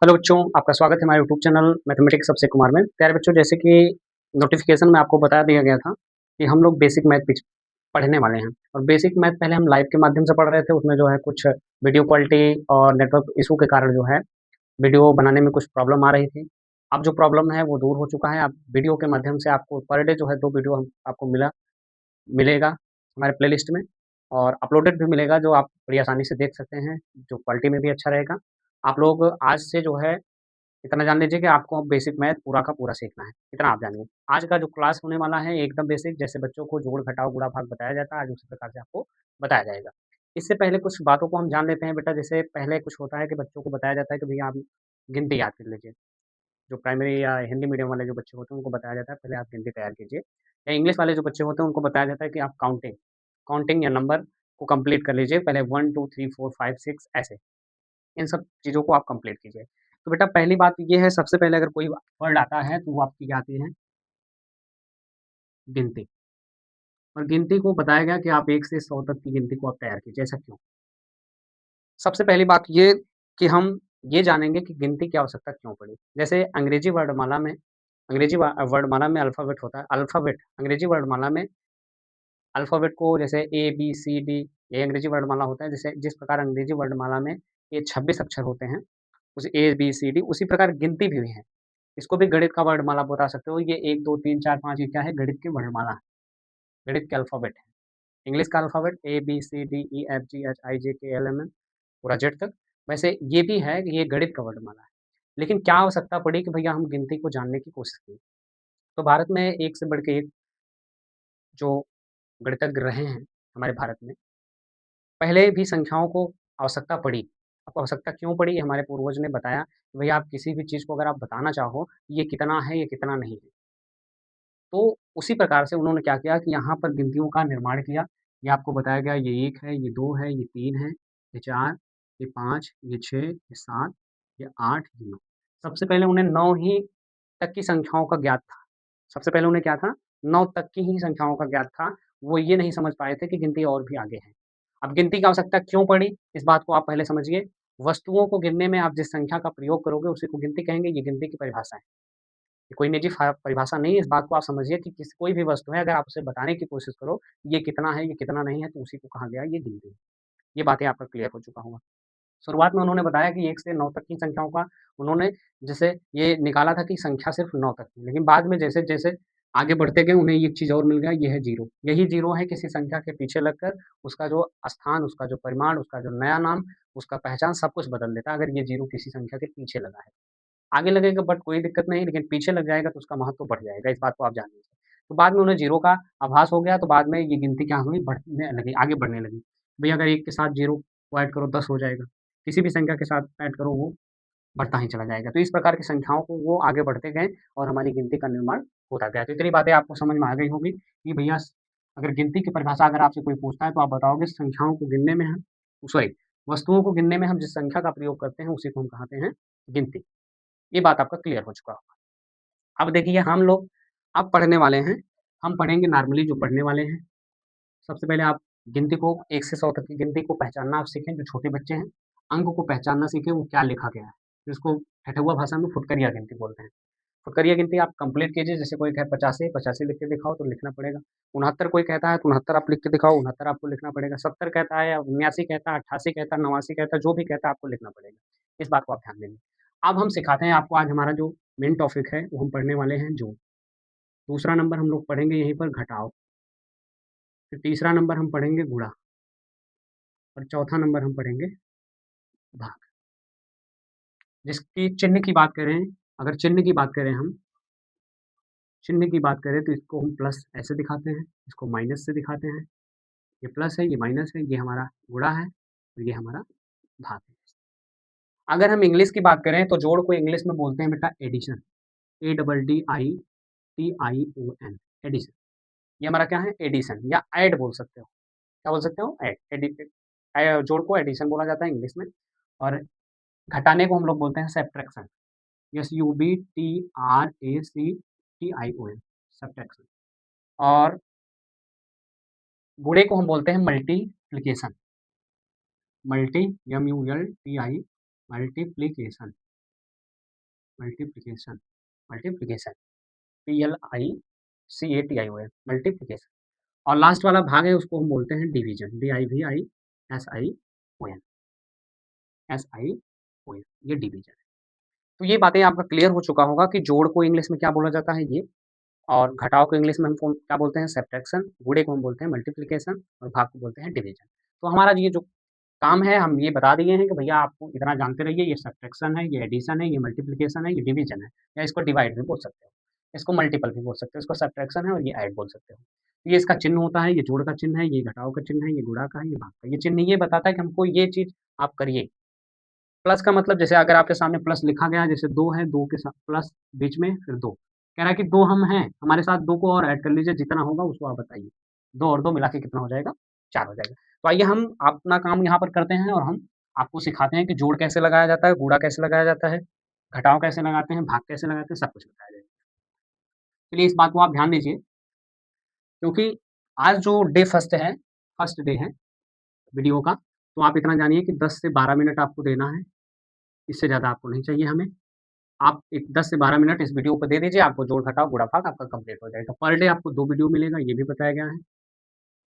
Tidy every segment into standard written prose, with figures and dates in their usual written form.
Hello बच्चों, आपका स्वागत है हमारे यूट्यूब चैनल मैथमेटिक्स सबसे कुमार में। प्यारे बच्चों, जैसे कि नोटिफिकेशन में आपको बता दिया गया था कि हम लोग बेसिक मैथ पढ़ने वाले हैं और बेसिक मैथ पहले हम लाइव के माध्यम से पढ़ रहे थे। उसमें जो है कुछ वीडियो क्वालिटी और नेटवर्क इशू के कारण जो है वीडियो बनाने में कुछ प्रॉब्लम आ रही थी। अब जो प्रॉब्लम है वो दूर हो चुका है। अब वीडियो के माध्यम से आपको पर डे जो है 2 वीडियो हम आपको मिलेगा हमारे प्लेलिस्ट में और अपलोडेड भी मिलेगा, जो आप बड़ी आसानी से देख सकते हैं, जो क्वालिटी में भी अच्छा रहेगा। आप लोग आज से जो है इतना जान लीजिए कि आपको अब बेसिक मैथ पूरा का पूरा सीखना है, इतना आप जानिए। आज का जो क्लास होने वाला है एकदम बेसिक, जैसे बच्चों को जोड़, घटाव, गुणा, भाग बताया जाता है, आज उसी प्रकार से आपको बताया जाएगा। इससे पहले कुछ बातों को हम जान लेते हैं बेटा। जैसे पहले कुछ होता है कि बच्चों को बताया जाता है कि भैया आप गिनती याद कर लीजिए। जो प्राइमरी या हिंदी मीडियम वाले जो बच्चे होते हैं उनको बताया जाता है पहले आप गिनती तैयार कीजिए, या इंग्लिश वाले जो बच्चे होते हैं उनको बताया जाता है कि आप काउंटिंग काउंटिंग या नंबर को कंप्लीट कर लीजिए। पहले 1 2 3 4 5 6 ऐसे इन सब चीज़ों को आप कंप्लीट कीजिए। तो बेटा पहली बात ये है, सबसे पहले अगर कोई वर्ड आता है तो वो आपकी क्या आती है? गिनती। और गिनती को बताया गया कि आप 1 से 100 तक की गिनती को आप तैयार कीजिए। ऐसा क्यों? सबसे पहली बात ये कि हम ये जानेंगे कि गिनती की आवश्यकता क्यों पड़ी। जैसे अंग्रेजी वर्णमाला में अल्फ़ाबेट होता है। अंग्रेजी वर्णमाला में अल्फ़ाबेट को जैसे ए, बी, सी, डी, ये अंग्रेजी वर्णमाला होता है। जैसे जिस प्रकार अंग्रेजी वर्णमाला में ये 26 अक्षर होते हैं, उस ए, बी, सी, डी, उसी प्रकार गिनती भी है। इसको भी गणित का वर्णमाला आप बता सकते हो। ये 1, 2, 3, 4, 5 ये क्या है? गणित की वर्णमाला है, गणित के अल्फ़ाबेट है। इंग्लिश का alphabet A, B, C, D, E, F, G, H, I, J, K, L, M, N पूरा जेड तक। वैसे ये भी है कि ये गणित का वर्णमाला है। लेकिन क्या आवश्यकता पड़ी कि भैया हम गिनती को जानने की कोशिश की। तो भारत में एक से बढ़ के एक जो गणितज्ञ रहे हैं हमारे भारत में, पहले भी संख्याओं को आवश्यकता पड़ी। अब आवश्यकता क्यों पड़ी? हमारे पूर्वज ने बताया कि भैया आप किसी भी चीज़ को अगर आप बताना चाहो, ये कितना है, ये कितना नहीं है। तो उसी प्रकार से उन्होंने क्या किया कि यहाँ पर गिनतियों का निर्माण किया। ये आपको बताया गया, ये 1 है, ये 2 है, ये 3 है, ये 4, ये 5, ये 6, ये 7, ये 8, ये 9। सबसे पहले उन्हें 9 ही तक की संख्याओं का ज्ञात था। सबसे पहले उन्हें क्या था? 9 तक की ही संख्याओं का ज्ञात था। वो ये नहीं समझ पाए थे कि गिनती और भी आगे है। अब गिनती की आवश्यकता क्यों पड़ी? इस बात को आप पहले समझिए। वस्तुओं को गिनने में आप जिस संख्या का प्रयोग करोगे उसी को गिनती कहेंगे, ये गिनती की परिभाषा है। ये कोई निजी परिभाषा नहीं है। इस बात को आप समझिए कि कोई भी वस्तु है, अगर आप उसे बताने की कोशिश करो, ये कितना है, ये कितना नहीं है, तो उसी को कहा गया ये गिनती है। ये बातें आपका क्लियर हो चुका होगा। शुरुआत में उन्होंने बताया कि 1 से 9 तक की संख्याओं का उन्होंने जैसे ये निकाला था कि संख्या सिर्फ़ 9 तक थी। लेकिन बाद में जैसे-जैसे आगे बढ़ते गए उन्हें एक चीज़ और मिल गया, ये है 0। यही 0 है, किसी संख्या के पीछे लगकर उसका जो स्थान, उसका जो परिमाण, उसका जो नया नाम, उसका पहचान सब कुछ बदल देता है, अगर ये 0 किसी संख्या के पीछे लगा है। आगे लगेगा बट कोई दिक्कत नहीं, लेकिन पीछे लग जाएगा तो उसका महत्व बढ़ जाएगा, इस बात को आप जान लीजिए। तो बाद में उन्हें 0 का आभास हो गया, तो बाद में ये गिनती क्या हुई, बढ़ने लगी, आगे बढ़ने लगी। भई अगर 1 के साथ 0 को ऐड करो 10 हो जाएगा, किसी भी संख्या के साथ ऐड करो वो बढ़ता ही चला जाएगा। तो इस प्रकार की संख्याओं को वो आगे बढ़ते गए और हमारी गिनती का निर्माण होता गया। तो इतनी बातें आपको समझ में आ गई होंगी कि भैया अगर गिनती की परिभाषा अगर आपसे कोई पूछता है तो आप बताओगे संख्याओं को गिनने में हम सॉरी वस्तुओं को गिनने में हम जिस संख्या का प्रयोग करते हैं उसी को हम कहते हैं गिनती। ये बात आपका क्लियर हो चुका होगा। अब देखिए हम लोग अब पढ़ने वाले हैं, हम पढ़ेंगे नॉर्मली जो पढ़ने वाले हैं। सबसे पहले आप गिनती को 1 से 100 तक की गिनती को पहचानना आप सीखें, जो छोटे बच्चे हैं। अंक को पहचानना सीखें, वो क्या लिखा गया है। जिसको ठठुआ भाषा में फुटकरिया गिनती बोलते हैं। फुटकरिया गिनती आप कंप्लीट कीजिए, जैसे कोई कहे 85, 85 लिख के दिखाओ तो लिखना पड़ेगा। 69 कोई कहता है तो 69 आप लिख के दिखाओ, 69 आपको लिखना पड़ेगा। 70 कहता है या 79 कहता है, 88 कहता है, 89 कहता है, जो भी कहता है आपको लिखना पड़ेगा। इस बात को आप ध्यान देंगे। अब हम सिखाते हैं आपको, आज हमारा जो मेन टॉपिक है वो हम पढ़ने वाले हैं जोड़। दूसरा नंबर हम लोग पढ़ेंगे यहीं पर घटाव। फिर तीसरा नंबर हम पढ़ेंगे गुणा और चौथा नंबर हम पढ़ेंगे भाग। जिसकी चिन्ह की बात करें, अगर चिन्ह की बात करें हम चिन्ह की बात करें तो इसको हम प्लस ऐसे दिखाते हैं, इसको माइनस से दिखाते हैं। ये प्लस है, ये माइनस है, ये हमारा गुणा है और ये हमारा भाग है। अगर हम इंग्लिश की बात करें तो जोड़ को इंग्लिश में बोलते हैं बेटा एडिशन, ADDITION, एडिशन। ये हमारा क्या है? एडिशन या ऐड बोल सकते हो। क्या बोल सकते हो? ऐड। जोड़ को एडिशन बोला जाता है इंग्लिश में। और घटाने को हम लोग बोलते हैं सब्ट्रैक्शन, SUBTRACTION, सब्ट्रैक्शन। और गुणे को हम बोलते हैं multiplication, multi MULTI, multiplication. Multiplication, multiplication, PLICATION, multiplication. और लास्ट वाला भाग है उसको हम बोलते हैं डिवीजन, DIVISION, SION, ये डिवीजन है। तो ये बातें आपका क्लियर हो चुका होगा कि जोड़ को इंग्लिश में क्या बोला जाता है ये, और घटाव को इंग्लिश में हम क्या बोलते हैं सब्ट्रैक्शन, गुणे को हम बोलते हैं मल्टीप्लिकेशन और भाग को बोलते हैं डिवीजन। तो हमारा ये जो काम है हम ये बता दिए हैं कि भैया आपको इतना जानते रहिए, ये सब्ट्रैक्शन है, ये एडिशन है, ये मल्टीप्लिकेशन है, ये डिवीजन है, या इसको डिवाइड भी बोल सकते हो, इसको मल्टीपल भी बोल सकते हो, इसको सब्ट्रैक्शन है और ये ऐड बोल सकते हो। ये इसका चिन्ह होता है, ये जोड़ का चिन्ह है, ये घटाव का चिन्ह है, ये गुणा का है, ये भाग का। ये चिन्ह ये बताता है कि हमको ये चीज़ आप करिए। प्लस का मतलब जैसे अगर आपके सामने प्लस लिखा गया है, जैसे 2 है, 2 के साथ प्लस बीच में फिर 2, कह रहा है कि 2 हम हैं, हमारे साथ 2 को और ऐड कर लीजिए, जितना होगा उसको आप बताइए। 2 और 2 मिला के कितना हो जाएगा? 4 हो जाएगा। तो आइए हम अपना काम यहाँ पर करते हैं और हम आपको सिखाते हैं कि जोड़ कैसे लगाया जाता है, गुणा कैसे लगाया जाता है, घटाव कैसे लगाते हैं, भाग कैसे लगाते हैं, सब कुछ बताया जाएगा। चलिए इस बात को आप ध्यान दीजिए, क्योंकि आज जो डे फर्स्ट डे है वीडियो का, तो आप इतना जानिए कि 10 से 12 मिनट आपको देना है, इससे ज़्यादा आपको नहीं चाहिए हमें। आप एक 10 से 12 मिनट इस वीडियो को दे दीजिए, आपको जोड़, घटाव, गुणा, भाग आपका कंप्लीट हो जाएगा। पर डे आपको 2 वीडियो मिलेगा, ये भी बताया गया है।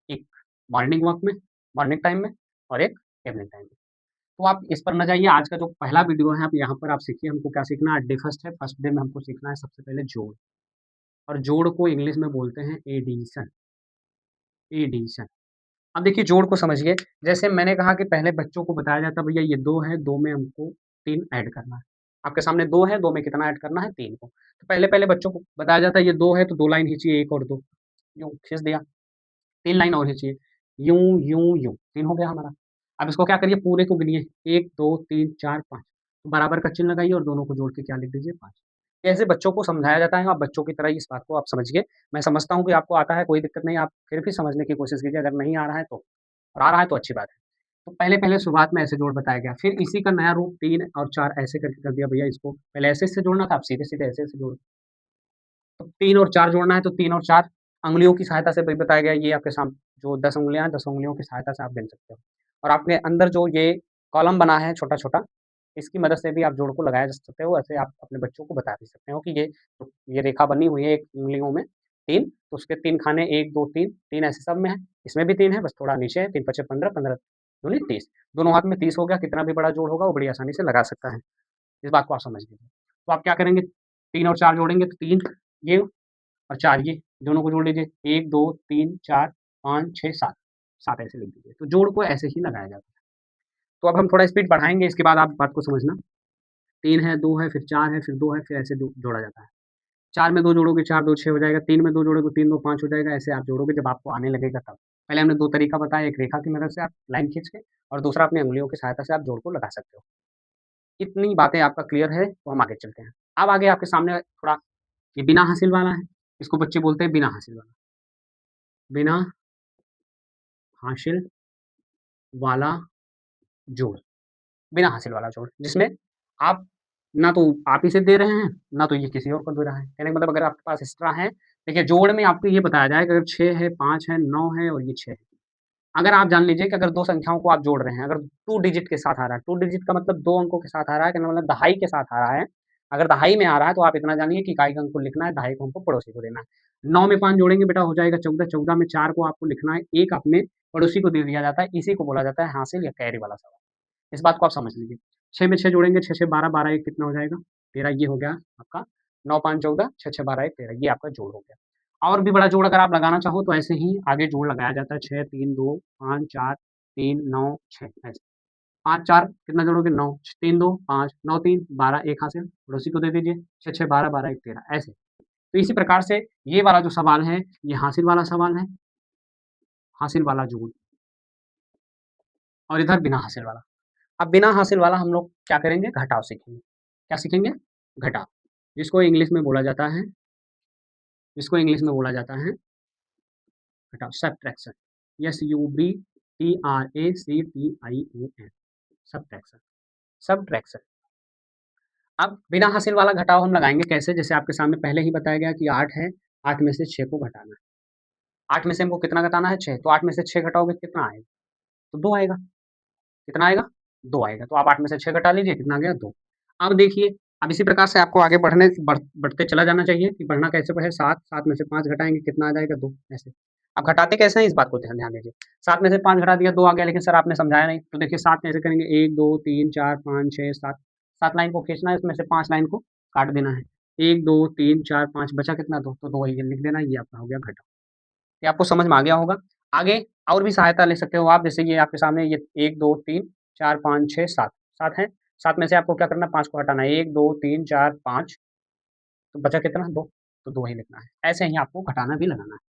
एक मॉर्निंग वॉक में, मॉर्निंग टाइम में, और एक इवनिंग टाइम में। तो आप इस पर ना जाइए, आज का जो पहला वीडियो है, आप यहाँ पर आप सीखिए हमको क्या सीखना है। डे फर्स्ट है, फर्स्ट डे में हमको सीखना है सबसे पहले जोड़, और जोड़ को इंग्लिश में बोलते हैं एडिशन, एडिशन। अब देखिए जोड़ को समझिए, जैसे मैंने कहा कि पहले बच्चों को बताया जाता है भैया ये 2 है, 2 में हमको 3 ऐड करना है। आपके सामने 2 है, 2 में कितना ऐड करना है? 3 को। तो पहले-पहले बच्चों को बताया जाता है ये 2 है तो 2 लाइन खींचिए, 1 और 2, यूँ खींच दिया। 3 लाइन और खींचिए, यूँ, यूँ, यूँ, 3 हो गया हमारा। अब इसको क्या करिए, पूरे को गिनिए, 1, 2, 3, 4, 5, बराबर का चिन्ह लगाइए और दोनों को जोड़ के क्या लिख दीजिए? 5। ऐसे बच्चों को समझाया जाता है, आप बच्चों की तरह ही इस बात को आप समझिए। मैं समझता हूँ कि आपको आता है, कोई दिक्कत नहीं, आप फिर भी समझने की कोशिश कीजिए, अगर नहीं आ रहा है तो, और आ रहा है तो अच्छी बात है। तो पहले-पहले शुरुआत में ऐसे जोड़ बताया गया, फिर इसी का नया रूप 3 और 4 ऐसे करके कर दिया भैया इसको, पहले ऐसे-ऐसे जोड़ना था, अब सीधे-सीधे ऐसे-ऐसे जोड़, तो 3 और 4 जोड़ना है तो 3 और 4 अंगुलियों की सहायता से भी बताया गया, ये आपके जो 10 उँगलियाँ हैं, 10 उँगलियों की सहायता से आप गिन सकते हो। और आपके अंदर जो ये कॉलम बना है छोटा-छोटा, इसकी मदद से भी आप जोड़ को लगाया जा सकते हो, ऐसे आप अपने बच्चों को बता भी सकते हो कि ये रेखा बनी हुई है एक उँगलियों में 3, तो उसके 3 खाने 1, 2, 3, 3 ऐसे सब में है, इसमें भी 3 है, बस थोड़ा नीचे है, 3 पचे 15, 15 दूनी 30, दोनों हाथ में 30 हो गया, कितना भी बड़ा जोड़ होगा वो बड़ी आसानी से लगा सकता है। इस बात को आप समझ लीजिए। तो आप क्या करेंगे, 3 और 4 जोड़ेंगे तो 3 ये और 4 ये, दोनों को जोड़ लीजिए, 1, 2, 3, 4, 5, 6, 7, 7 ऐसे लिख दीजिए। तो जोड़ को ऐसे ही लगाया जाता है। तो अब हम थोड़ा स्पीड बढ़ाएँगे, इसके बाद आप बात को समझना। 3 है, 2 है, फिर 4 है, फिर 2 है, फिर ऐसे दो जोड़ा जाता है। 4 में 2 जोड़ोगे 4, 2 6 हो जाएगा, 3 में 2 जोड़ोगे 3, 2 5 हो जाएगा, ऐसे आप जोड़ोगे जब आपको आने लगेगा तब। पहले हमने 2 तरीका बताया, एक रेखा की मदद से आप लाइन खींच के, और दूसरा अपनी उँगलियों की सहायता से आप जोड़ को लगा सकते हो। इतनी बातें आपका क्लियर है, तो हम आगे चलते हैं। अब आगे आपके सामने थोड़ा ये बिना हासिल वाला है, इसको बच्चे बोलते हैं बिना हासिल वाला। बिना हासिल वाला जोड़, बिना हासिल वाला जोड़, जिसमें आप ना तो आप इसे दे रहे हैं, ना तो ये किसी और को दे रहा है। कहने का मतलब अगर आपके पास एक्स्ट्रा है, देखिए जोड़ में आपको ये बताया जाए कि अगर 6 है, 5 है, 9 है और ये 6 है। अगर आप जान लीजिए कि अगर 2 संख्याओं को आप जोड़ रहे हैं, अगर 2 डिजिट के साथ आ रहा है, 2 डिजिट का मतलब 2 अंकों के साथ आ रहा है, कहने का मतलब दहाई के साथ आ रहा है। अगर दहाई में आ रहा है, तो आप इतना जानिए कि इकाई का अंक को लिखना है, दहाई को हमको पड़ोसी को देना है। 9 में 5 जोड़ेंगे बेटा हो जाएगा 14, 14 में 4 को आपको लिखना है, 1 अपने पड़ोसी को दे दिया जाता है, इसी को बोला जाता है हासिल या कैरी वाला सवाल। इस बात को आप समझ लीजिए। 6 में 6 जोड़ेंगे, 6 6 12, 12 1 कितना हो जाएगा? 13, ये हो गया आपका 9 5 14, 6 6 12 1 13, ये आपका जोड़ हो गया। और भी बड़ा जोड़ अगर आप लगाना चाहो तो ऐसे ही आगे जोड़ लगाया जाता है, 6 3 2 5 4 3 9 6 ऐसे। 5 4 कितना जोड़ोगे? 9, 3 2 5 9 3 12, 1 हासिल, पड़ोसी को दे दीजिए, 6 6 12 12 1 13 ऐसे। तो इसी प्रकार से ये वाला जो सवाल है, ये हासिल वाला सवाल है, हासिल वाला जोड़, और इधर बिना हासिल वाला। अब बिना हासिल वाला हम लोग क्या करेंगे? घटाव सीखेंगे। क्या सीखेंगे? घटाव, जिसको इंग्लिश में बोला जाता है, जिसको इंग्लिश में बोला जाता है घटाव, सब्ट्रैक्शन, SUBTRACTION, सब्ट्रैक्शन, सब्ट्रैक्शन। अब बिना हासिल वाला घटाव हम लगाएँगे कैसे? जैसे आपके सामने पहले ही बताया गया कि 8 है, 8 में से 6 को घटाना है। 8 में से हमको कितना घटाना है? 6, तो 8 में से 6 घटाओगे कितना आएगा? तो 2 आएगा। कितना आएगा? 2 आएगा। तो आप 8 में से 6 घटा लीजिए, कितना आ गया? 2। अब देखिए अब इसी प्रकार से आपको आगे बढ़ते चला जाना चाहिए कि बढ़ना कैसे है 7, 7 में से 5 घटाएँगे कितना आ जाएगा 2 ऐसे। अब घटाते कैसे हैं इस बात को ध्यान ध्यान दीजिए। 7 में से 5 घटा दिया 2 आ गया लेकिन सर आपने समझाया नहीं। तो देखिए 7 कैसे करेंगे 1, 2, 3, 4, 5, 6, 7 7 लाइन को खींचना है इसमें से 5 लाइन को काट देना है। 1, 2, 3, 4, 5 बचा कितना 2 तो 2 ये लिख देना ये आपका हो गया घटा। ये आपको समझ में आ गया होगा। आगे और भी सहायता ले सकते हो आप जैसे ये आपके सामने ये 1, 2, 3, 4, 5, 6, 7 7 है। 7 में से आपको क्या करना है 5 को हटाना है 1, 2, 3, 4, 5 तो बचा कितना 2 तो 2 ही लिखना है। ऐसे ही आपको घटाना भी लगाना है।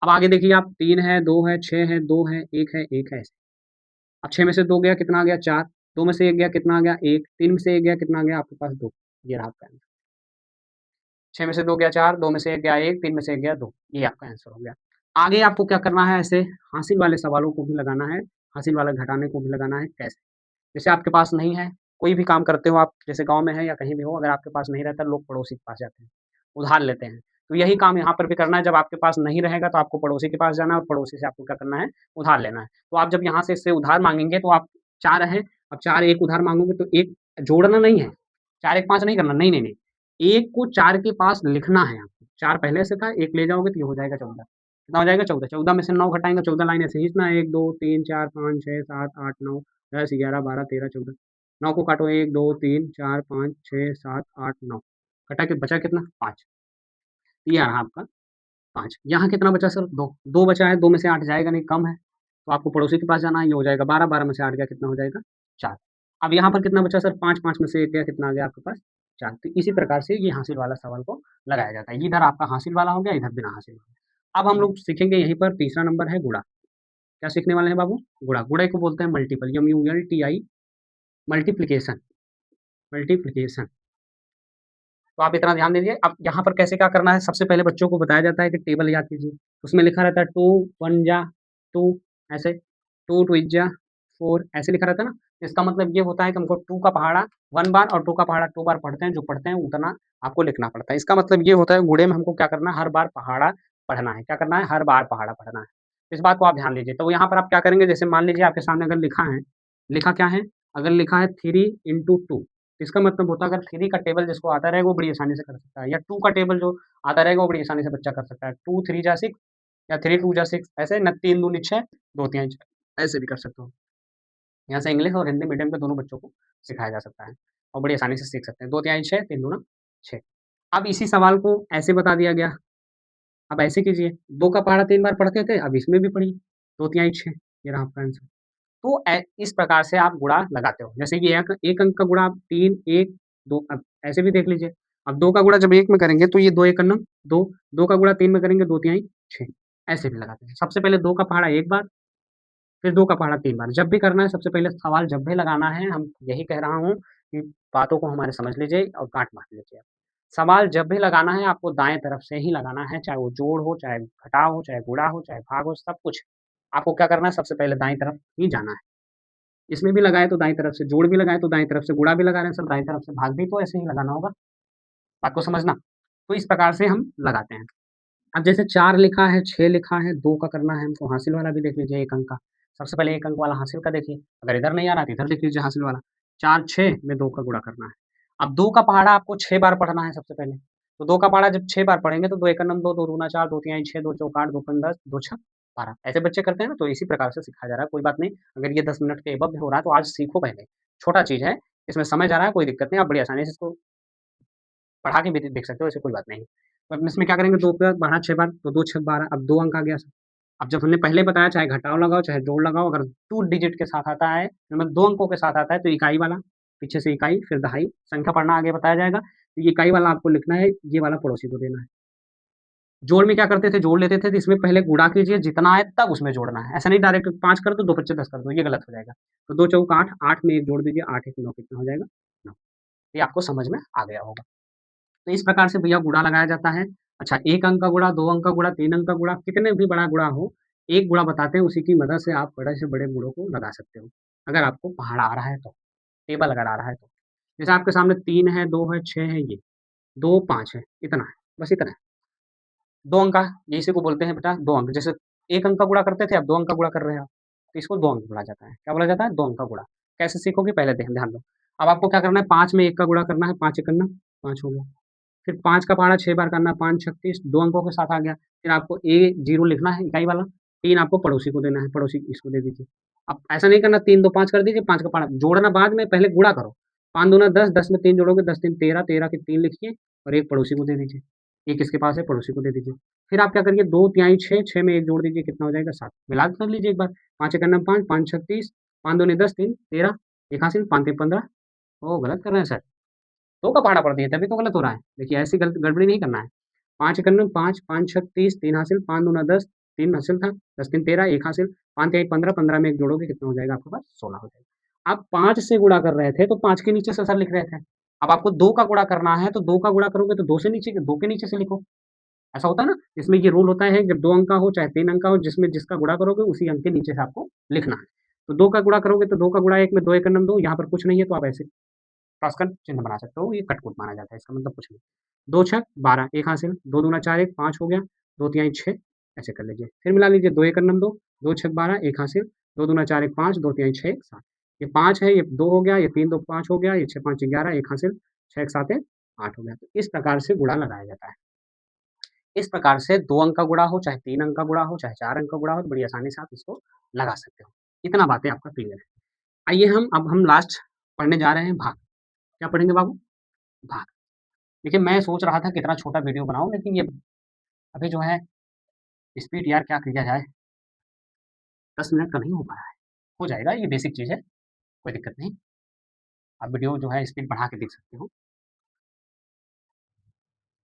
अब आगे देखिए आप 3 है, 2 है, 6 है, 2 है, 1 है ऐसे। अब 6 में से 2 गया कितना आ गया 4, 2 में से 1 गया कितना आ गया 1, 3 में से 1 गया कितना आ गया आपके पास 2 ये रहा आपका आंसर। 6 में से 2 गया 4, 2 में से 1 गया 1, 3 में से 1 गया 2 ये आपका आंसर हो गया। आगे आपको क्या करना है ऐसे हासिल वाले सवालों को भी लगाना है, हासिल वाला घटाने को भी लगाना है कैसे? जैसे आपके पास नहीं है, कोई भी काम करते हो आप जैसे गाँव में है या कहीं भी हो अगर आपके पास नहीं रहता लोग पड़ोसी के पास जाते हैं, उधार लेते हैं। तो यही काम यहाँ पर भी करना है जब आपके पास नहीं रहेगा तो आपको पड़ोसी के पास जाना है और पड़ोसी से आपको क्या करना है, उधार लेना है। तो आप जब यहाँ से इससे उधार माँगेंगे तो आप 4 हैं, अब 4 एक उधार माँगोगे तो 1 जोड़ना नहीं है, 4 1 5 नहीं करना, नहीं, नहीं, नहीं। 1 को 4 के पास लिखना है आपको, 4 पहले से था 1 ले जाओगे तो ये हो जाएगा 14 कितना हो जाएगा 14 14 में से 9 घटाएँगे 14 लाइन ऐसे खींचना है 1, 2, 3, 4, 5, 6, 7, 8, 9, 10, 11, 12, 13, 14 9 को काटो 1, 2, 3, 4, 5, 6, 7, 8, 9 कटा के बचा कितना 5 ये रहा आपका 5 यहाँ कितना बचा सर 2 2 बचा है 2 में से 8 जाएगा नहीं कम है, तो आपको पड़ोसी के पास जाना है ये हो जाएगा 12 12 में से 8 गया कितना हो जाएगा 4 अब यहाँ पर कितना बचा सर 5 5 में से 1 गया कितना आ गया आपके पास 4 तो इसी प्रकार से ये हासिल वाला सवाल को लगाया जाता है। इधर आपका हासिल वाला हो गया, इधर बिना हासिल वाला। अब हम लोग सीखेंगे यहीं पर तीसरा नंबर है गुणा। क्या सीखने वाले हैं बाबू? गुणा। गुणा को बोलते हैं मल्टीपल MULTI मल्टीप्लिकेशन मल्टीप्लिकेशन। तो आप इतना ध्यान दीजिए। अब यहाँ पर कैसे क्या करना है, सबसे पहले बच्चों को बताया जाता है कि टेबल याद कीजिए। उसमें लिखा रहता है 2 1 जा 2 ऐसे 2 2 जा 4 ऐसे लिखा रहता है ना। इसका मतलब ये होता है कि हमको 2 का पहाड़ा 1 बार और 2 का पहाड़ा 2 बार पढ़ते हैं, जो पढ़ते हैं उतना आपको लिखना पड़ता है। इसका मतलब ये होता है गुणे में हमको क्या करना है, हर बार पहाड़ा पढ़ना है। क्या करना है? हर बार पहाड़ा पढ़ना है। इस बात को आप ध्यान दीजिए। तो यहाँ पर आप क्या करेंगे, जैसे मान लीजिए आपके सामने अगर लिखा है, लिखा क्या है? अगर लिखा है 3 इंटू 2 इसका मतलब होता है अगर 3 का टेबल जिसको आता रहेगा वो बड़ी आसानी से कर सकता है या 2 का टेबल जो आता रहेगा वो बड़ी आसानी से बच्चा कर सकता है। 2 3 जा 6 या 3 2 जा 6 ऐसे न 3 दूनी 6 2 तिहाई 6 ऐसे भी कर सकते हो। यहाँ से इंग्लिश और हिंदी मीडियम के दोनों बच्चों को सिखाया जा सकता है और बड़ी आसानी से सीख सकते हैं। 2 तिहाई 6 3 दूना 6। अब इसी सवाल को ऐसे बता दिया गया। अब ऐसे कीजिए 2 का पहाड़ा 3 बार पढ़ते थे, अब इसमें भी पढ़िए 2 तिहाई 6 ये रहा आपका आंसर। तो इस प्रकार से आप गुणा लगाते हो। जैसे कि एक अंक का गुणा आप 3, 1, 2 अब ऐसे भी देख लीजिए। अब 2 का गुणा जब 1 में करेंगे तो ये 2 एक नंग 2, 2 का गुणा 3 में करेंगे 2 तिहाई 6 ऐसे भी लगाते हैं। सबसे पहले 2 का पहाड़ा 1 बार, फिर 2 का पहाड़ा 3 बार। जब भी करना है सबसे पहले सवाल जब भी लगाना है, हम यही कह रहा हूँ कि बातों को हमारे समझ लीजिए और गाँठ बाँध लीजिए। सवाल जब भी लगाना है आपको दाएँ तरफ से ही लगाना है, चाहे वो जोड़ हो, चाहे घटाव हो, चाहे गुणा हो, चाहे भाग हो, सब कुछ। आपको क्या करना है सबसे पहले दाएँ तरफ ही जाना है। इसमें भी लगाए तो दाईं तरफ से जोड़ भी लगाए तो दाईं तरफ से गुणा भी लगा रहे हैं सर, दाईं तरफ से भाग भी तो ऐसे ही लगाना होगा, बात को समझना। तो इस प्रकार से हम लगाते हैं। अब जैसे 4 लिखा है, 6 लिखा है, 2 का करना है हमको, हासिल वाला भी देख लीजिए 1 अंक का। सबसे पहले 1 अंक वाला हासिल का देखिए, अगर इधर नहीं आ रहा है तो इधर लिख लीजिए हासिल वाला। 4 6 में 2 का गुणा करना है। अब 2 का पहाड़ा आपको 6 बार पढ़ना है सबसे पहले। तो 2 का पहाड़ा जब 6 बार पढ़ेंगे तो 2 एकम 2, 2 दूना 4, 2 तिहाई 6, 2 चौक 8, 2 पंच 10, 2 छक 12 ऐसे बच्चे करते हैं ना, तो इसी प्रकार से सिखाया जा रहा है, कोई बात नहीं। अगर ये 10 मिनट के एबव भी हो रहा है तो आज सीखो पहले, छोटा चीज़ है, इसमें समय जा रहा है, कोई दिक्कत नहीं, आप बड़ी आसानी से इसको पढ़ा के भी देख सकते हो, ऐसे कोई बात नहीं। तो अब इसमें क्या करेंगे 2 पे बढ़ा 6 बार, तो 2 छक 12 अब 2 अंक आ गया। अब जब हमने पहले बताया चाहे घटाव लगाओ, चाहे जोड़ लगाओ, अगर 2 डिजिट के साथ आता है, मतलब 2 अंकों के साथ आता है तो इकाई वाला, पीछे से इकाई, फिर दहाई, संख्या पढ़ना आगे बताया जाएगा। तो ये इकाई वाला आपको लिखना है, ये वाला पड़ोसी को देना है। जोड़ में क्या करते थे, जोड़ लेते थे तो इसमें पहले गुणा कीजिए, जितना आए तब उसमें जोड़ना है। ऐसा नहीं डायरेक्ट 5 कर दो, 2 पच्चे 10 कर दो, ये गलत हो जाएगा। तो 2 चौक 8, 8 में 1 जोड़ दीजिए, 8 1 9 कितना हो जाएगा? 9। ये आपको समझ में आ गया होगा। तो इस प्रकार से भैया गुणा लगाया जाता है। अच्छा 1 अंक का गुणा, 2 अंक का गुणा, 3 अंक का गुणा, कितने भी बड़ा गुणा हो, एक गुणा बताते हैं, उसी की मदद से आप बड़े से बड़े गुणों को लगा सकते हो। अगर आपको पहाड़ा आ रहा है तो, टेबल अगर आ रहा है तो। जैसे आपके सामने 3 है, 2 है, 6 है ये, 2 5 है, इतना है, बस इतना है। 2 अंक का, ये इसी को बोलते हैं बेटा 2 अंक। जैसे 1 अंक का गुणा करते थे, अब 2 अंक का गुणा कर रहे हैं आप, तो इसको 2 अंक बोला जाता है। क्या बोला जाता है? 2 अंक का गुणा। कैसे सीखोगे पहले ध्यान दो। अब आपको क्या करना है, 5 में 1 का गुणा करना है, 5 एकन्ना 5 हो गया। फिर 5 का पहाड़ा 6 बार करना है, 5 36 2 अंकों के साथ आ गया। फिर आपको A0 लिखना है इकाई वाला, 3 आपको पड़ोसी को देना है, पड़ोसी इसको दे दीजिए। अब ऐसा नहीं करना 3 2 5 कर दीजिए, 5 का पहाड़ा जोड़ना बाद में, पहले गुणा करो। 5 दूना 10, 10 में 3 जोड़ोगे, 10 3 13, 13 के 3 लिखिए और 1 पड़ोसी को दे दीजिए। 1 किसके पास है, पड़ोसी को दे दीजिए। फिर आप क्या करिए, 2 तिहाई 6, 6 में 1 जोड़ दीजिए, कितना हो जाएगा 7। मिला के कर लीजिए एक बार, 5 एकन्ना 5, 5 36, 5 दूनी 10, 3 13, 1 हासिल, 5 तिया 15। ओह! गलत कर रहे हैं सर। 2 का पहाड़ा पड़ दिया तभी तो गलत हो रहा है। देखिए ऐसी गलत गड़बड़ी नहीं करना है। 5 एकन्नम 5, 5 छक 30, 3 हासिल, 5 दूना 10, 3 हासिल था, 10 3 13, 1 हासिल, 5 तिहाई 15, 15 में 1 जोड़ोगे कितना हो जाएगा आपके पास 16 हो जाएगा। आप 5 से गुणा कर रहे थे तो 5 के नीचे से सर लिख रहे थे। अब आपको 2 का गुणा करना है तो 2 का गुणा करोगे तो 2 से नीचे 2 के नीचे से लिखो। ऐसा होता है ना? इसमें ये रूल होता है जब 2 अंक का हो चाहे 3 अंक का हो, जिसमें जिसका गुणा करोगे उसी अंक के नीचे से आपको लिखना है। तो 2 का गुणा करोगे तो 2 का गुणा 1 में 2 एकन्नम 2, यहाँ पर कुछ नहीं है तो आप ऐसे क्रॉस का चिन्ह बना सकते हो, ये कट-कुट माना जाता है, इसका मतलब कुछ नहीं। 2 छक 12, 1 हासिल, 2 दूना 4 1 5 हो गया, 2 तिहाई 6 ऐसे कर लीजिए। फिर मिला लीजिए 2 एकन्नम 2, 2 छक 12, 1 हासिल, 2 दूना 4 1 5, 2 तिहाई 6 1 7। ये 5 है, ये 2 हो गया, ये 3 2 5 हो गया, ये 6 5 11, 1 हासिल, 6 1 7 8 हो गया। तो इस प्रकार से गुणा लगाया जाता है। इस प्रकार से 2 अंक का गुणा हो, चाहे 3 अंक का गुणा हो, चाहे 4 अंक का गुणा हो, तो बड़ी आसानी से आप इसको लगा सकते हो। इतना बातें आपका क्लियर है। आइए हम लास्ट पढ़ने जा रहे हैं भाग। क्या पढ़ेंगे बाबू? भाग। देखिए, मैं सोच रहा था कितना छोटा वीडियो बनाऊँ, लेकिन ये अभी जो है स्पीड यार क्या किया जाए, 10 मिनट का नहीं हो पा रहा है। हो जाएगा, ये बेसिक चीज़ है, कोई दिक्कत नहीं। आप वीडियो जो है स्पीड बढ़ा के देख सकते हो।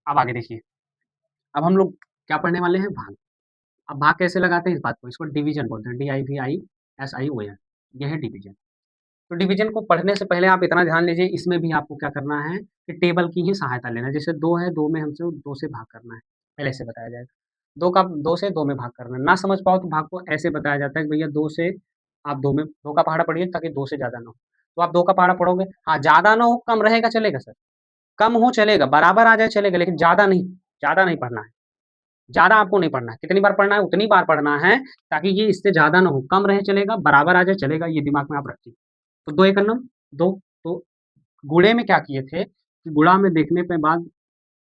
अब आगे देखिए, अब हम लोग क्या पढ़ने वाले हैं? भाग। अब भाग कैसे लगाते हैं इस बात को, इसको डिवीज़न बोलते हैं, DIVISION, ये है डिवीज़न। तो डिवीज़न को पढ़ने से पहले आप इतना ध्यान लीजिए, इसमें भी आपको क्या करना है कि टेबल की ही सहायता लेना है। जैसे 2 है, 2 में हमसे 2 से भाग करना है, पहले से बताया जाएगा। 2 से 2 में भाग करना है, ना समझ पाओ तो भाग को ऐसे बताया जाता है कि भैया 2 से आप 2 में 2 का पहाड़ा पढ़िए ताकि 2 से ज़्यादा ना हो। तो आप 2 का पहाड़ा पढ़ोगे, हाँ, ज़्यादा ना हो, कम रहेगा चलेगा सर, कम हो चलेगा, बराबर आ जाए चलेगा, लेकिन ज़्यादा नहीं पढ़ना है। ज़्यादा आपको नहीं पढ़ना है, कितनी बार पढ़ना है उतनी बार पढ़ना है ताकि ये इससे ज़्यादा ना हो, कम रहे चलेगा, बराबर आ जाए चलेगा, ये दिमाग में आप रखिए। तो 2 एकन्नम 2, तो गुणे में क्या किए थे कि गुणा में देखने के बाद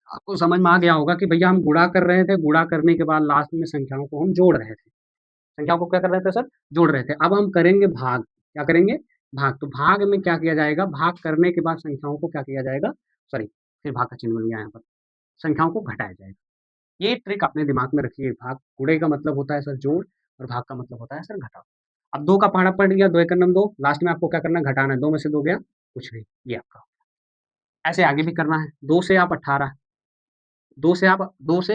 आपको समझ में आ गया होगा कि भैया हम गुणा कर रहे थे, गुणा करने के बाद लास्ट में संख्याओं को हम जोड़ रहे थे। संख्याओं को क्या कर रहे थे सर? जोड़ रहे थे। अब हम करेंगे भाग, क्या करेंगे? भाग। तो भाग में क्या किया जाएगा? भाग करने के बाद संख्याओं को क्या किया जाएगा? सॉरी, फिर भाग का चिन्ह बन गया यहाँ पर, संख्याओं को घटाया जाएगा। ये ट्रिक अपने दिमाग में रखिए, भाग गुणे का मतलब होता है सर जोड़ और भाग का मतलब होता है सर घटाव। अब 2 का पहाड़ा पड़ गया, 2 एकन्नम 2, लास्ट में आपको क्या करना है? घटाना है, 2 में से 2 गया, कुछ नहीं, ये आपका। ऐसे आगे भी करना है, 2 से आप 18, 2 से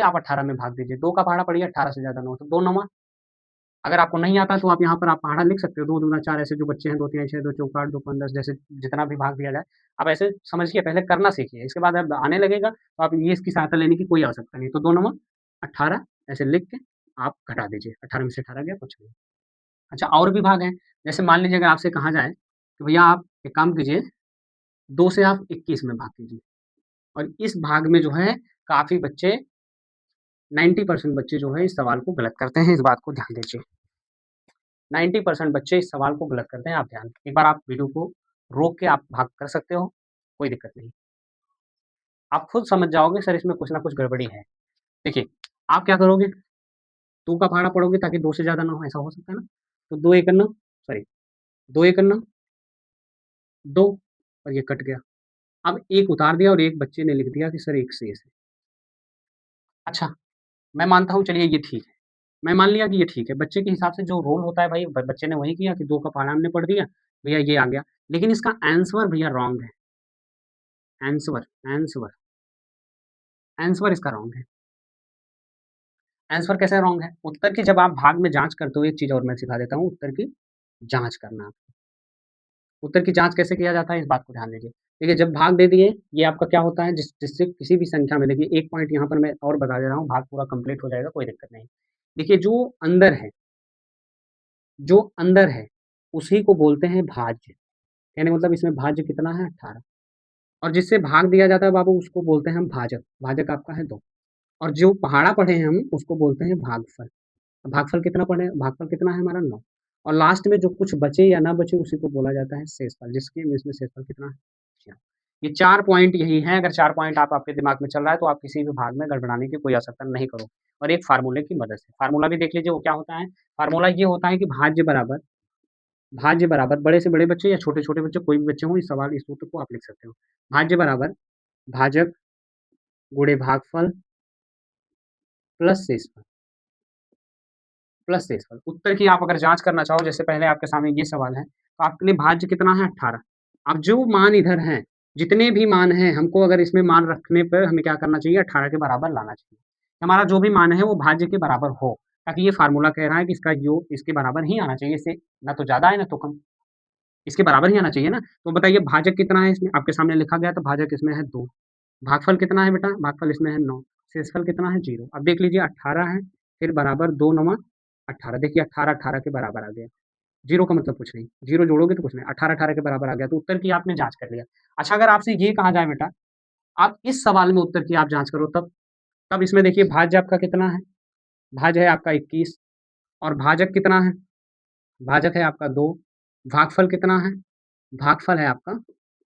आप 18 में भाग दीजिए, 2 का पहाड़ा पड़िए 18 से ज़्यादा ना हो, तो 2 नौवाँ। अगर आपको नहीं आता तो आप यहाँ पर आप पहाड़ा लिख सकते हो, 2 दूना 4, ऐसे जो बच्चे हैं, 2 तिहाई 6, 2 चौका 8, 2 पंजा 10, जैसे जितना भी भाग दिया जाए, आप ऐसे समझिए, पहले करना सीखिए, इसके बाद अब आने लगेगा तो आप ये इसकी सहायता लेने की कोई आवश्यकता नहीं। तो 2 नौवाँ 18 ऐसे लिख के आप घटा दीजिए, 18 में से 18 गया, कुछ नहीं। अच्छा, और भी भाग हैं, जैसे मान लीजिए अगर आपसे कहा जाए कि भैया आप एक काम कीजिए, 2 से आप 21 में भाग कीजिए, और इस भाग में जो है काफ़ी बच्चे 90% बच्चे जो है इस सवाल को गलत करते हैं, इस बात को ध्यान दीजिए। 90% बच्चे इस सवाल को गलत करते हैं, आप ध्यान, एक बार आप वीडियो को रोक के आप भाग कर सकते हो, कोई दिक्कत नहीं। आप खुद समझ जाओगे सर इसमें कुछ ना कुछ गड़बड़ी है। देखिए, आप क्या करोगे, 2 का पहाड़ा पढ़ोगे ताकि 2 से ज़्यादा ना हो, ऐसा हो सकता है ना? तो 2 एकन्ना सॉरी 2 एकन्ना 2 और ये कट गया। अब 1 उतार दिया और एक बच्चे ने लिख दिया कि सर 1 शेष है। अच्छा, मैं मानता हूँ चलिए ये ठीक है। मैं मान लिया कि ये ठीक है, बच्चे के हिसाब से जो रोल होता है भाई ब बच्चे ने वही किया कि 2 का पहाड़ा हमने पढ़ दिया, भैया ये आ गया। लेकिन इसका आंसर भैया रॉन्ग है, आंसर आंसर आंसर इसका रॉन्ग है। आंसर कैसे रॉन्ग है? उत्तर की जब आप भाग में जाँच करते हो, एक चीज़ और मैं सिखा देता हूँ, उत्तर की जाँच करना। उत्तर की जाँच कैसे किया जाता है, इस बात को ध्यान दीजिए। देखिए, जब भाग दे दिए, ये आपका क्या होता है जिससे किसी भी संख्या में देखिए 1 पॉइंट यहाँ पर मैं और बता दे रहा हूँ, भाग पूरा कंप्लीट हो जाएगा, कोई दिक्कत नहीं। देखिए, जो अंदर है, उसी को बोलते हैं भाज्य। कहने का मतलब इसमें भाज्य कितना है 18, और जिससे भाग दिया जाता है बाबू उसको बोलते हैं हम भाजक। भाजक आपका है 2, और जो पहाड़ा पढ़े हैं हम उसको बोलते हैं भागफल। भागफल कितना पढ़े, भागफल कितना है हमारा 9, और लास्ट में जो कुछ बचे या ना बचे उसी को बोला जाता है शेषफल, जिसकी इसमें शेषफल कितना है? 6। ये 4 पॉइंट यही हैं, अगर 4 पॉइंट आपके दिमाग में चल रहा है तो आप किसी भी भाग में गड़बड़ाने की कोई आवश्यकता नहीं करो। और एक फ़ॉर्मूले की मदद से, फ़ॉर्मूला भी देख लीजिए वो क्या होता है? फ़ॉर्मूला ये होता है कि भाज्य बराबर बड़े से बड़े बच्चे या छोटे-छोटे बच्चे कोई भी बच्चे हों, इस सवाल इस सूत्र को आप लिख सकते हो। भाज्य बराबर भाजक गुणे भागफल प्लस शेषफल। प्लस शेषफल। उत्तर की आप अगर जाँच करना चाहो, जैसे पहले आपके सामने ये सवाल है, तो आपके लिए भाज्य कितना है 18। अब जो मान इधर हैं, जितने भी मान हैं, हमको अगर इसमें मान रखने पे हमें क्या करना चाहिए 18 के बराबर लाना चाहिए। हमारा जो भी मान है वो भाज्य के बराबर हो, ताकि ये फ़ॉर्मूला कह रहा है कि इसका योग इसके बराबर ही आना चाहिए, इससे ना तो ज़्यादा है ना तो कम, इसके बराबर ही आना चाहिए ना। तो बताइए भाजक कितना है इसमें? आपके सामने लिखा गया है तो भाजक इसमें है 2। भागफल कितना है बेटा? भागफल इसमें है 9। शेषफल कितना है? 0। अब देख लीजिए 18 है, फिर बराबर 2 9 18। देखिए 18 18 के बराबर आ गया। 0 का मतलब कुछ नहीं, 0 जोड़ोगे तो कुछ नहीं, 18 18 के बराबर आ गया, तो उत्तर की आपने जाँच कर लिया। अच्छा अगर आपसे ये कहा जाए बेटा, आप इस सवाल में उत्तर की आप जाँच करो तब इसमें देखिए भाज्य आपका कितना है? भाज्य है आपका 21 और भाजक कितना है? भाजक है आपका 2, भागफल कितना है? भागफल है आपका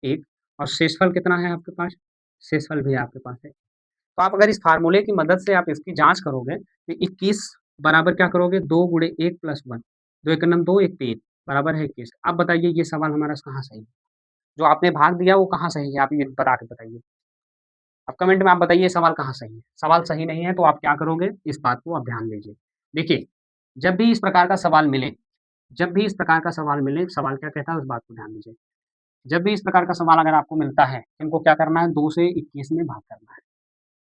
1 और शेषफल कितना है आपके पास? शेषफल भी आपके पास है। तो आप अगर इस फ़ॉर्मूले की मदद से आप इसकी जाँच करोगे, तो 21 बराबर क्या करोगे 2 गुणे 1 प्लस 1, 2 एकम 2 1 3 बराबर है 21। अब बताइए ये सवाल हमारा कहाँ सही है? जो आपने भाग दिया वो कहाँ सही है? आप ये बता के बताइए। अब कमेंट में आप बताइए ये सवाल कहाँ सही है? सवाल सही नहीं है तो आप क्या करोगे? इस बात को आप ध्यान दीजिए। देखिए, जब भी इस प्रकार का सवाल मिले जब भी इस प्रकार का सवाल मिले, सवाल क्या कहता है उस बात को ध्यान दीजिए। जब भी इस प्रकार का सवाल अगर आपको मिलता है, इनको क्या करना है 2 से 21 में भाग करना है।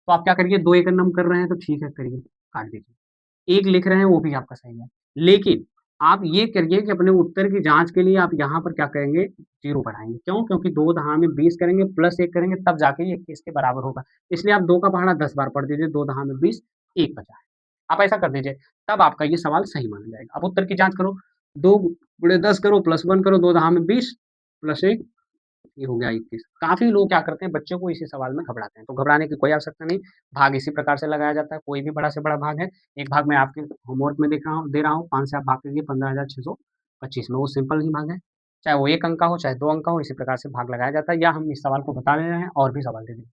तो आप क्या करिए 2 एकम हम कर रहे हैं तो ठीक है करिए, काट दीजिए। 1 लिख रहे हैं वो भी आपका सही है। लेकिन आप ये करिए कि अपने उत्तर की जाँच के लिए आप यहाँ पर क्या करेंगे 0 बढ़ाएँगे। क्यों? क्योंकि 2 दहा में 20 करेंगे प्लस 1 करेंगे तब जाके ये 21 के बराबर होगा। इसलिए आप 2 का पहाड़ा 10 बार पढ़ दीजिए, 2 दहा में 20, 1 बचा है। आप ऐसा कर दीजिए, तब आपका ये सवाल सही माना जाएगा। अब उत्तर की जाँच करो, 2 गुणे 10 करो प्लस 1 करो, 2 दहा में 20 प्लस 1 ये हो गया 21। काफ़ी लोग क्या करते हैं बच्चों को इसी सवाल में घबराते हैं, तो घबराने की कोई आवश्यकता नहीं, भाग इसी प्रकार से लगाया जाता है, कोई भी बड़ा से बड़ा भाग है, एक भाग मैं आपके होमवर्क में दे रहा हूँ, 5 से आप भाग करिए 15,625 में वो सिंपल ही भाग है, चाहे वो 1 अंक का हो, चाहे 2 अंक का हो, इसी प्रकार से भाग लगाया जाता है या हम इस सवाल को बता दे रहे हैं और भी सवाल दे देंगे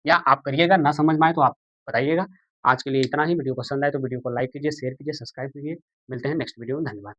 या आप करिएगा, ना समझ में आए तो आप बताइएगा। आज के लिए इतना ही, वीडियो पसंद आए तो वीडियो को लाइक कीजिए, शेयर कीजिए, सब्सक्राइब कीजिए, मिलते हैं नेक्स्ट वीडियो में, धन्यवाद।